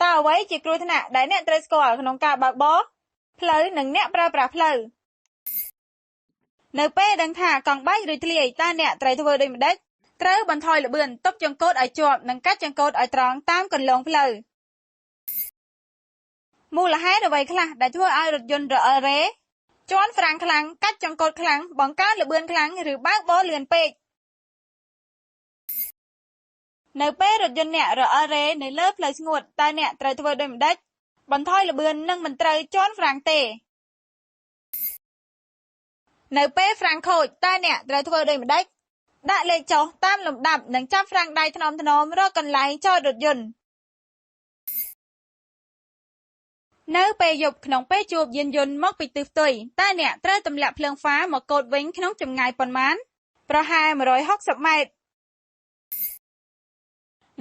តើអ្វីជាគ្រោះថ្នាក់ដែលអ្នកត្រូវស្គាល់ក្នុងការបើកបរផ្លូវនិងអ្នកប្រើប្រាស់ផ្លូវនៅពេលដឹងថាកង់បែកឬធ្លាយតើអ្នកត្រូវធ្វើដូចម្តេចត្រូវបន្ថយល្បឿនទប់ចង្កូតឲ្យជាប់និងកាត់ចង្កូតឲ្យត្រង់តាមគន្លងផ្លូវមូលហេតុអ្វីខ្លះដែលធ្វើឲ្យរថយន្តរអិលរេជន់ហ្វ្រាំងខ្លាំងកាត់ចង្កូតខ្លាំងបង្កើនល្បឿនខ្លាំងឬបើកបរលឿនពេកនៅពេលរថយន្តអ្នករអិលរេនៅលើផ្លូវស្ងួតតើអ្នកត្រូវធ្វើដូចម្តេចបន្ថយល្បឿននិងមិនត្រូវជន់ហ្វ្រាំងទេនៅពេលហ្វ្រាំងខូចតើអ្នកត្រូវធ្វើដូចម្តេចដាក់លេខចុះតាមលំដាប់និងចាប់ហ្វ្រាំងដៃថ្នមៗរកកន្លែងចតរថយន្តនៅពេលយប់ក្នុងពេលជួបយានយន្តមកពីទិសផ្ទុយតើអ្នកត្រូវទម្លាក់ភ្លើងហ្វាមកកូតវិញក្នុងចម្ងាយប៉ុន្មានប្រហែល160ម៉ែត្រ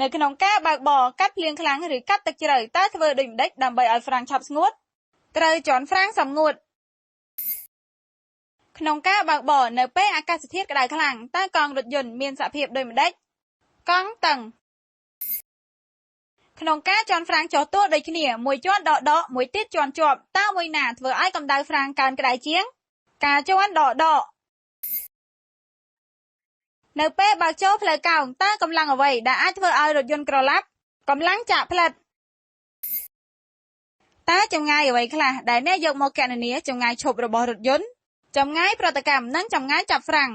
នៅក្នុងការបើកបរកាត់ភ្លៀងខ្លាំងឬកាត់ទឹកជ្រៅតើធ្វើដូចម្តេចដើម្បីឲ្យហ្វ្រាំងឆាប់ស្ងួតត្រូវជន់ហ្វ្រាំងសម្ងួតក្នុងការបើកបរនៅពេលអាកាសធាតុក្តៅខ្លាំងតើកង់រថយន្តមានសភាពដូចម្តេចកង់តឹងក្នុងការជន់ហ្វ្រាំងចុះទោះដូចគ្នាមួយជាន់ដកមួយទៀតជាន់ជាប់តើមួយណាធ្វើឲ្យកម្ដៅហ្វ្រាំងកើនក្តៅជាងការជាន់ដកនៅពេលបើកចូលផ្លូវកោងតើកម្លាំងអ្វីដែលអាចធ្វើឲ្យរថយន្តក្រឡាប់កម្លាំងចាក់ផ្លិតតើចម្ងាយអ្វីខ្លះដែលអ្នកយកមកគណនាចម្ងាយឈប់របស់រថយន្តចម្ងាយប្រតិកម្មនិងចម្ងាយចាប់ហ្វ្រាំង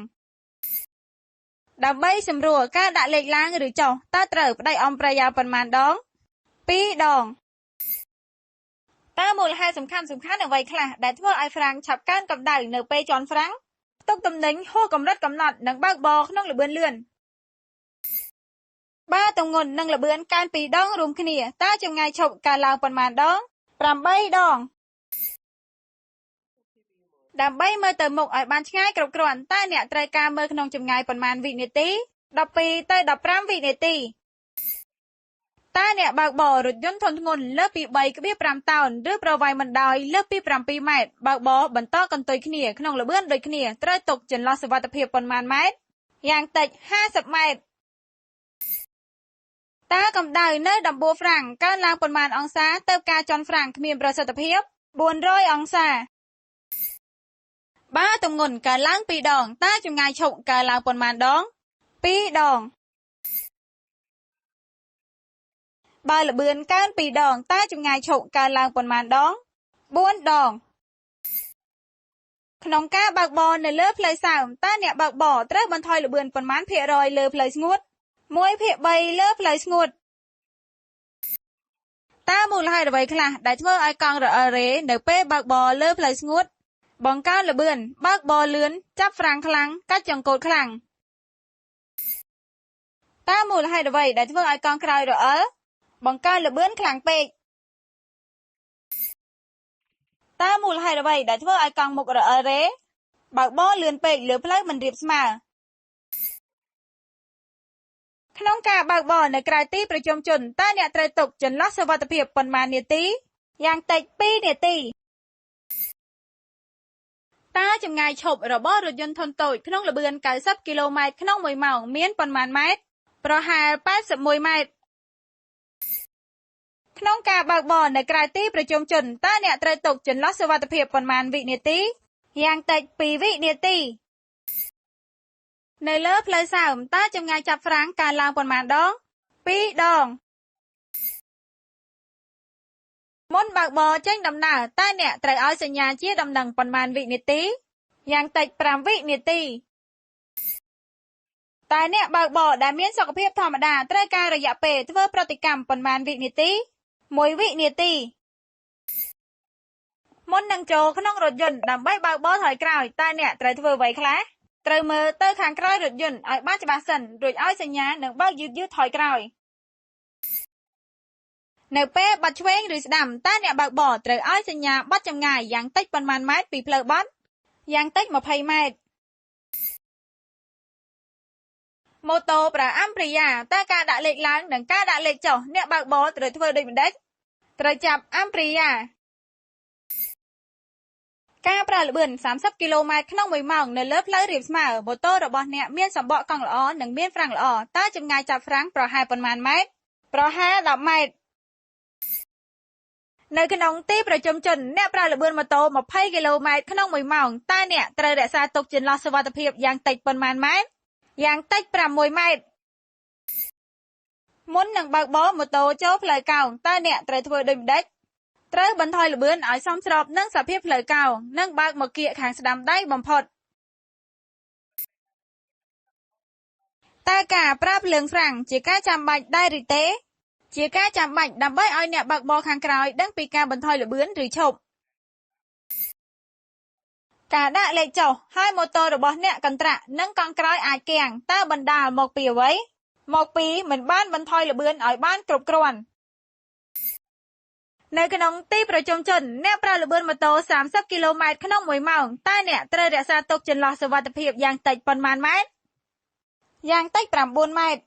ដើម្បីសម្រួលការដាក់លេខឡើងឬចុះតើត្រូវផ្ដាច់អំប្រយោលប៉ុន្មានដង2ដងតើមូលហេតុសំខាន់អ្វីខ្លះដែលធ្វើឲ្យហ្វ្រាំងឆាប់កើនកម្ដៅនៅពេលជន់ហ្វ្រាំងផ្ទុកទំនិញហួសកម្រិតកំណត់និងបើកបរក្នុងល្បឿនលឿនបើទម្ងន់និងល្បឿនកើន2ដងរួមគ្នាតើចម្ងាយឈប់កើនឡើងប៉ុន្មានដង8ដងដើម្បីមើលទៅមុខឲ្យបានឆ្ងាយគ្រប់គ្រាន់តើអ្នកត្រូវការមើលក្នុងចម្ងាយប៉ុន្មានវិនាទី12ទៅ15វិនាទីតើអ្នកបើកបររថយន្តធុនធ្ងន់លើសពី 3.5 តោនឬប្រវែងបណ្ដោយលើសពី7ម៉ែត្របើកបរបន្តកន្ទុយគ្នាក្នុងល្បឿនដូចគ្នាត្រូវទុកចន្លោះសុវត្ថិភាពប៉ុន្មានម៉ែត្រយ៉ាងតិច50ម៉ែត្រតើកម្ដៅនៅដំបូលហ្វ្រាំងកើនឡើងប៉ុន្មានអង្សាទើបការជន់ហ្វ្រាំងគ្មានប្រសិទ្ធភាព400អង្សាបើទម្ងន់កើនឡើង2ដងតើចម្ងាយឈប់កើនឡើងប៉ុន្មានដង2ដងបើល្បឿនកើន2ដងតើចម្ងាយឈប់កើនឡើងប៉ុន្មានដង4ដងក្នុងការបើកបរនៅលើផ្លូវសើមតើអ្នកបើកបរត្រូវបន្ថយល្បឿនប៉ុន្មានភាគរយលើផ្លូវស្ងួត1/3លើផ្លូវស្ងួតតើមូលហេតុអ្វីខ្លះដែលធ្វើឲ្យកង់រអិលរេនៅពេលបើកបរលើផ្លូវស្ងួតបង្កើនល្បឿនបើកបរលឿនចាប់ហ្វ្រាំងខ្លាំងកាត់ចង្កូតខ្លាំងតើមូលហេតុអ្វីដែលធ្វើឲ្យកង់ក្រោយរអិលបង្កើនល្បឿនខ្លាំងពេកតើមូលហេតុអ្វីដែលធ្វើឲ្យកង់មុខរអិលរេបើកបរលឿនពេកលើផ្លូវមិនរាបស្មើក្នុងការបើកបរនៅក្រៅទីប្រជុំជនតើអ្នកត្រូវទុកចន្លោះសុវត្ថិភាពប៉ុន្មាននាទីយ៉ាងតិច2នាទីតើចម្ងាយឈប់របស់រថយន្តធុនតូចក្នុងល្បឿន90គីឡូម៉ែត្រក្នុង1ម៉ោងមានប៉ុន្មានម៉ែត្រប្រហែល81ម៉ែត្រក្នុងការបើកបរនៅក្រៅទីប្រជុំជនតើអ្នកត្រូវទុកចន្លោះសុវត្ថិភាពប៉ុន្មានវិនាទីយ៉ាងតិច2វិនាទីនៅលើផ្លូវសើមតើចម្ងាយចាប់ហ្វ្រាំងកើនឡើងប៉ុន្មានដង2ដងមុនបើកបរចេញដំណើរតើអ្នកត្រូវឲ្យសញ្ញាជាដំណឹងប៉ុន្មានវិនាទីយ៉ាងតិច5វិនាទីតើអ្នកបើកបរដែលមានសុខភាពធម្មតាត្រូវការរយៈពេលធ្វើប្រតិកម្មប៉ុន្មានវិនាទី1វិនាទីមុននឹងចូលក្នុងរថយន្តដើម្បីបើកបរថយក្រោយតើអ្នកត្រូវធ្វើអ្វីខ្លះត្រូវមើលទៅខាងក្រោយរថយន្តឲ្យបានច្បាស់សិនរួចឲ្យសញ្ញានិងបើកយឺតថយក្រោយនៅពេលបត់ឆ្វេងឬស្ដាំតើអ្នកបើកបរត្រូវឲ្យសញ្ញាបត់ចម្ងាយយ៉ាងតិចប៉ុន្មានម៉ែត្រពីផ្លូវបត់យ៉ាងតិច20ម៉ែត្រម៉ូតូប្រើអាំព្រីយ៉ាតើការដាក់លេខឡើងនិងការដាក់លេខចុះអ្នកបើកបរត្រូវធ្វើដូចម្តេចត្រូវចាប់អាំព្រីយ៉ាការប្រើល្បឿន30គីឡូម៉ែត្រក្នុង1ម៉ោងនៅលើផ្លូវរាបស្មើម៉ូតូរបស់អ្នកមានសម្បកកង់ល្អនិងមានហ្វ្រាំងល្អតើចម្ងាយចាប់ហ្វ្រាំងប្រហែលប៉ុន្មានម៉ែត្រប្រហែល10ម៉ែត្រ នៅក្នុងទីប្រជុំជនអ្នកប្រើល្បឿនម៉ូតូ20គីឡូម៉ែត្រក្នុង1ម៉ោងតើអ្នកត្រូវរក្សាទុកចន្លោះសុវត្ថិភាពយ៉ាងតិចប៉ុន្មានម៉ែត្រយ៉ាងតិច6ម៉ែត្រមុននឹងបើកបរម៉ូតូចូលផ្លូវកោងតើអ្នកត្រូវធ្វើដូចម្តេចត្រូវបន្ថយល្បឿនឲ្យសមស្របនឹងសភាពផ្លូវកោងនិងបើកមកគៀកខាងស្ដាំដៃបំផុតតើការប្រើភ្លើងហ្វ្រាំងជាការចាំបាច់ដែរឬទេជាការចាំបាច់ដើម្បីឲ្យអ្នកបើកបរខាងក្រោយដឹងពីការបន្ថយល្បឿនឬឈប់ការដាក់លេខចុះហើយម៉ូតូរបស់អ្នកកន្ត្រាក់និងកង់ក្រោយអាចគាំងតើបណ្ដាលមកពីអ្វីមកពីមិនបានបន្ថយល្បឿនឲ្យបានគ្រប់គ្រាន់នៅក្នុងទីប្រជុំជនអ្នកប្រើល្បឿនម៉ូតូ30គីឡូម៉ែត្រក្នុង1ម៉ោងតើអ្នកត្រូវរក្សាទុកចន្លោះសុវត្ថិភាពយ៉ាងតិចប៉ុន្មានម៉ែត្រយ៉ាងតិច9ម៉ែត្រ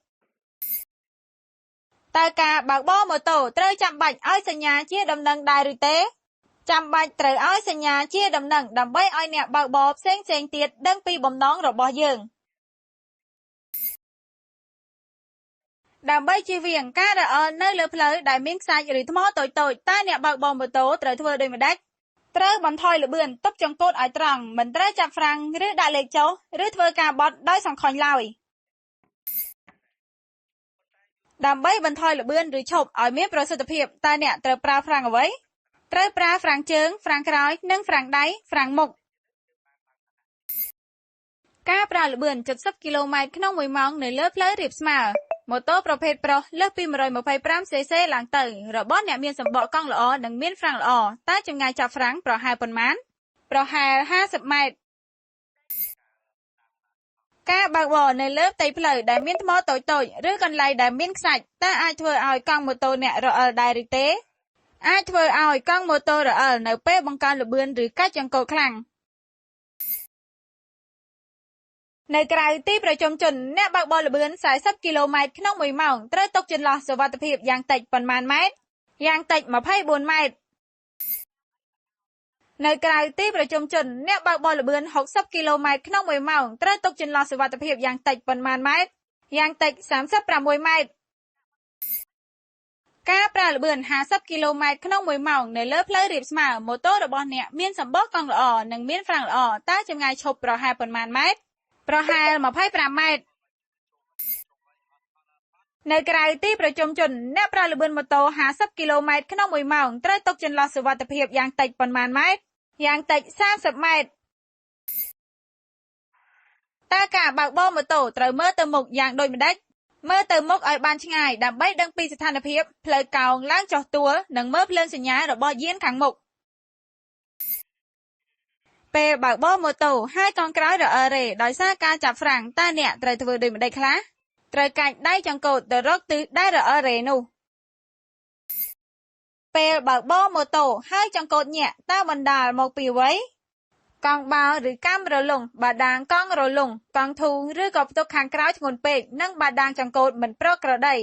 តើការបើកបរម៉ូតូត្រូវចាំបាច់ឲ្យសញ្ញាជាដំណឹងដែរឬទេចាំបាច់ត្រូវឲ្យសញ្ញាជាដំណឹងដើម្បីឲ្យអ្នកបើកបរផ្សេងទៀតដឹងពីបំណងរបស់យើងដើម្បីជៀសវាងការរអិលនៅលើផ្លូវដែលមានខ្សាច់ឬថ្មតូចៗតើអ្នកបើកបរម៉ូតូត្រូវធ្វើដូចម្តេចត្រូវបន្ថយល្បឿនទប់ចង្កូតឲ្យត្រង់មិនត្រូវចាប់ហ្វ្រាំងឬដាក់លេខចុះឬធ្វើការបត់ដោយសង្ខុញឡើយដើម្បីបន្ថយល្បឿនឬឈប់ឲ្យមានប្រសិទ្ធភាពតើអ្នកត្រូវប្រើហ្វ្រាំងអ្វីត្រូវប្រើហ្វ្រាំងជើងហ្វ្រាំងក្រោយនិងហ្វ្រាំងដៃហ្វ្រាំងមុខការប្រើល្បឿន70គីឡូម៉ែត្រក្នុង1ម៉ោងនៅលើផ្លូវរាបស្មើម៉ូតូប្រភេទប្រុសលើសពី 125cc ឡើងទៅរបស់អ្នកមានសម្បកកង់ល្អនិងមានហ្វ្រាំងល្អតើចម្ងាយចាប់ហ្វ្រាំងប្រហែលប៉ុន្មានប្រហែល50ម៉ែត្រការបើកបរនៅលើផ្ទៃផ្លូវដែលមានថ្មតូចៗឬកន្លែងដែលមានខ្សាច់តើអាចធ្វើឲ្យកង់ម៉ូតូអ្នករអិលដែរឬទេអាចធ្វើឲ្យកង់ម៉ូតូរអិលនៅពេលបង្កើនល្បឿនឬកាច់ចង្កូតខ្លាំងនៅក្រៅទីប្រជុំជនអ្នកបើកបរល្បឿន40គីឡូម៉ែត្រក្នុង1ម៉ោងត្រូវទុកចន្លោះសុវត្ថិភាពយ៉ាងតិចប៉ុន្មានម៉ែត្រយ៉ាងតិច24ម៉ែត្រនៅក្រៅទីប្រជុំជនអ្នកបើកបរល្បឿន60គីឡូម៉ែត្រក្នុង1ម៉ោងត្រូវទុកចន្លោះសុវត្ថិភាពយ៉ាងតិចប៉ុន្មានម៉ែត្រយ៉ាងតិច36ម៉ែត្រការប្រើល្បឿន50គីឡូម៉ែត្រក្នុង1ម៉ោងនៅលើផ្លូវរាបស្មើម៉ូតូរបស់អ្នកមានសម្បកកង់ល្អនិងមានហ្វ្រាំងល្អតើចម្ងាយឈប់ប្រហែលប៉ុន្មានម៉ែត្រប្រហែល25ម៉ែត្រនៅក្រៅទីប្រជុំជនអ្នកប្រើល្បឿនម៉ូតូ50គីឡូម៉ែត្រក្នុង1ម៉ោងត្រូវទុកចន្លោះសុវត្ថិភាពយ៉ាងតិចប៉ុន្មានម៉ែត្រយ៉ាងតិច30ម៉ែត្រតើការបើកបរម៉ូតូត្រូវមើលទៅមុខយ៉ាងដូចម្តេចមើលទៅមុខឲ្យបានឆ្ងាយដើម្បីដឹងពីស្ថានភាពផ្លូវកោងឡើងចុះទួលនិងមើលភ្លើងសញ្ញារបស់យានខាងមុខពេលបើកបរម៉ូតូហើយកង់ក្រោយរអិលរេដោយសារការចាប់ហ្វ្រាំងតើអ្នកត្រូវធ្វើដូចម្តេចខ្លះត្រូវកាច់ដៃចង្កូតទៅរកទិសដែលរអិលរេនោះពេលបើកបរម៉ូតូហើយចង្កូតញាក់តើបណ្ដាលមកពីអ្វីកង់បោឬកាំរលុងបាដាងកង់រលុងកង់ធូរឬក៏ផ្ទុកខាងក្រោយធ្ងន់ពេកនិងបាដាងចង្កូតមិនប្រក្រតី